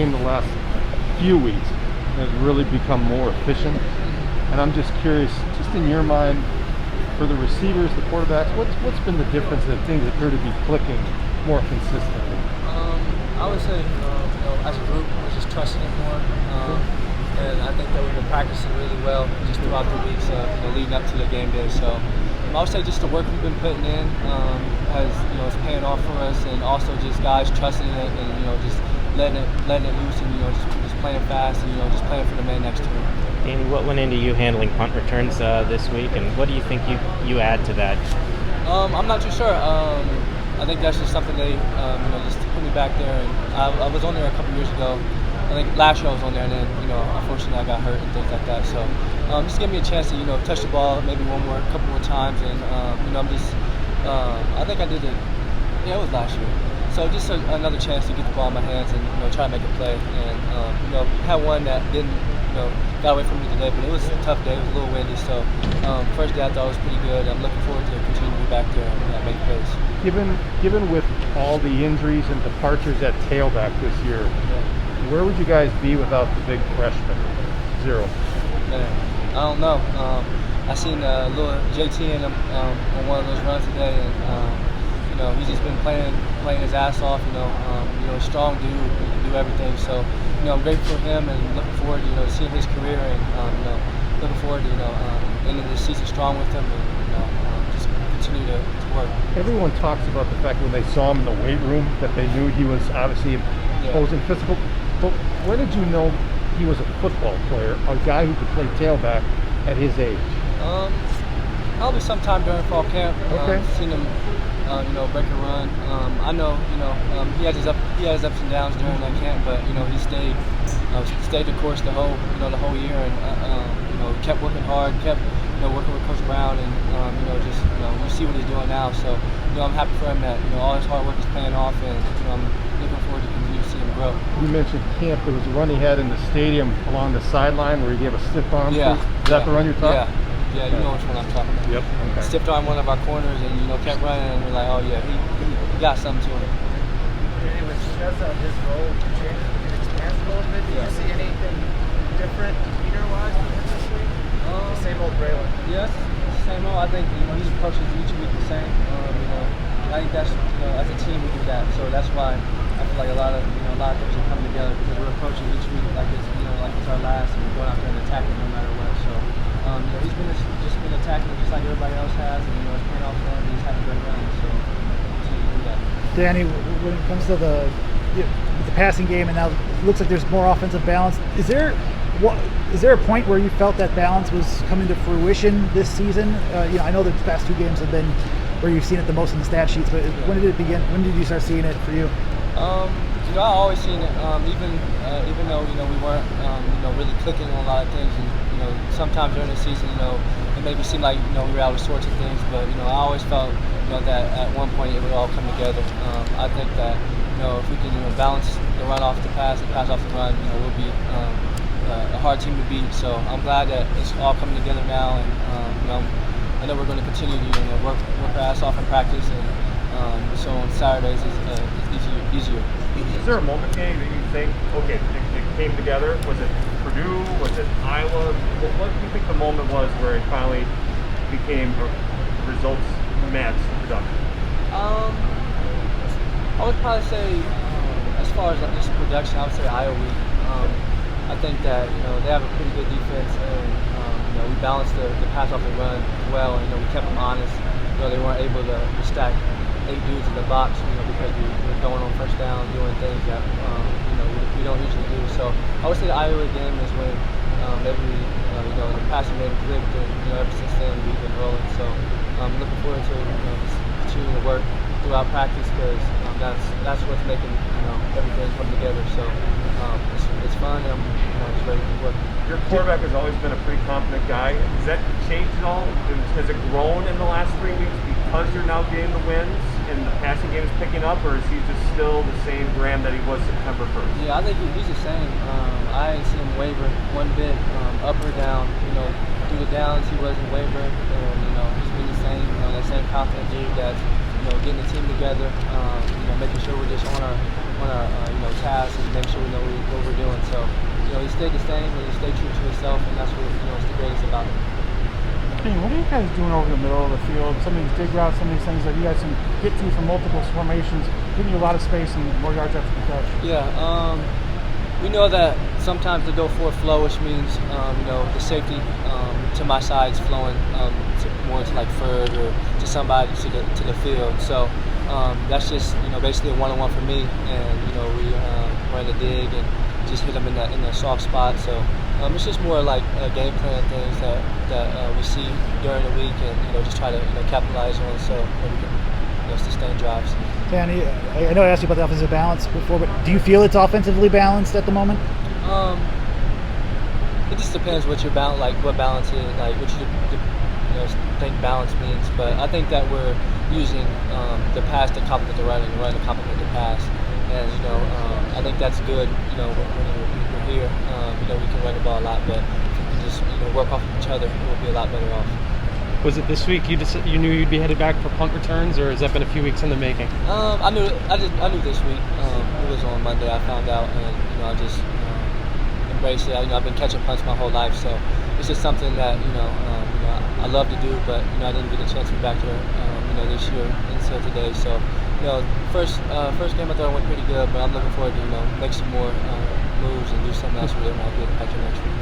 game the last few weeks has really become more efficient. And I'm just curious, just in your mind, for the receivers, the quarterbacks, what's been the difference that things appear to be clicking more consistently? I would say, as a group, we're just trusting it more. And I think that we've been practicing really well just throughout the weeks, leading up to the game day. So I would say just the work we've been putting in has, is paying off for us, and also just guys trusting it and just letting it loose and just playing fast and just playing for the man next to him. Danny, what went into you handling punt returns this week, and what do you think you add to that? I'm not too sure. I think that's just something they, just put me back there. And I was on there a couple years ago. I think last year I was on there, and then, unfortunately I got hurt and things like that. So just give me a chance to, touch the ball maybe a couple more times. And, I'm just, I think I did it, it was last year. So just another chance to get the ball in my hands and, try to make a play. And, had one that didn't, got away from me today, but it was a tough day. It was a little windy. So first day I thought it was pretty good. I'm looking forward to continuing to be back there and make plays. Given with all the injuries and departures at tailback this year, where would you guys be without the big freshman? Zero. Man, I don't know. I seen little JT in him on one of those runs today, and he's just been playing his ass off. Strong dude, he can do everything. So I'm grateful for him and looking forward to seeing his career, and looking forward to ending this season strong with him, and just continue to work. Everyone talks about the fact when they saw him in the weight room that they knew he was obviously imposing physical. But where did you know he was a football player, a guy who could play tailback at his age? Probably sometime during fall camp. Okay. Seen him, break a run. I know, he had his ups and downs during that camp, but he stayed the course the whole year, and kept working hard, kept working with Coach Brown, and you see what he's doing now. So I'm happy for him that all his hard work is paying off, and I'm looking forward to continue to see him grow. You mentioned camp. There was a run he had in the stadium along the sideline where he gave a stiff arm. Yeah. Is that the run you're talking? Yeah, you know which one I'm talking about. Yep. Okay. Stiffed arm one of our corners, and kept running, and we're like, oh yeah, he got something to him. Anyway, because his role changed and expands a little bit, did you see anything different Peter-wise from him this week? The same old Braylon. Yes, same old. I think his approach is each week the same. I think that's as a team we do that, so that's why I feel like a lot of things are coming together because we're approaching each week like it's our last, and we're going out there and attacking no matter what. So he's just been attacking just like everybody else has, and it's paying off for him. He's having a great run, so continue to do that. Danny, when it comes to the passing game, and now it looks like there's more offensive balance, is there a point where you felt that balance was coming to fruition this season? I know the past two games have been where you've seen it the most in the stat sheets, but when did it begin? When did you start seeing it for you? I always seen it, even though we weren't really clicking on a lot of things, and sometimes during the season it made me seem like we were out of sorts of things, but I always felt that at one point it would all come together. I think that if we can balance the run off the pass and pass off the run, we'll be a hard team to beat. So I'm glad that it's all coming together now, and I know we're going to continue to work our ass off in practice, and so on Saturdays is easier. Is there a moment, Danny, that you think, okay, it came together? Was it Purdue? Was it Iowa? What do you think the moment was where it finally became results matched the production? I would probably say, as far as just production, I would say Iowa week. I think that they have a pretty good defense, and we balanced the pass off the run well, and we kept them honest. They weren't able to stack 8 dudes in the box, because we were going on first down, doing things that we don't usually do. So I would say the Iowa game is when the passing game clicked, and ever since then we've been rolling. So I'm looking forward to just continuing to work throughout practice, because that's what's making everything come together. So it's fun, and I'm just ready to work. Your quarterback has always been a pretty confident guy. Has that changed at all? Has it grown in the last 3 weeks because you're now getting the wins and the passing game is picking up, or is he just still the same Graham that he was September 1st? Yeah, I think he's the same. I didn't see him waver one bit, up or down. Through the downs he wasn't wavering, and he's been the same. That same confident dude that's getting the team together, making sure we're just on our task, and make sure we know what he stayed the same and he stayed true to himself, and that's what is the greatest about him. What are you guys doing over the middle of the field? Some of these dig routes, some of these things that you guys can get to from multiple formations, giving you a lot of space and more yards after the catch. Yeah, we know that sometimes they go for a flow, which means the safety to my side is flowing more to like third or to somebody to the field. So that's just basically a one-on-one for me, and we run the dig and just hit them in that soft spot. So it's just more like game plan things that we see during the week, and just try to capitalize on so that we can sustain drives. Danny, I know I asked you about the offensive balance before, but do you feel it's offensively balanced at the moment? It just depends what your balance, like what balance is, like what you think balance means. But I think that we're using the pass to complement the run and the run to complement the pass, and I think that's good. When we're here, we can run the ball a lot, but if we can just work off of each other, we'll be a lot better off. Was it this week you knew you'd be headed back for punt returns, or has that been a few weeks in the making? I knew this week. It was on Monday. I found out, and I just embraced it. I've been catching punts my whole life, so it's just something that I love to do. But I didn't get a chance to be back there this year until today. So first game I thought went pretty good, but I'm looking forward to make some more moves and do something else with it when I get back here next week.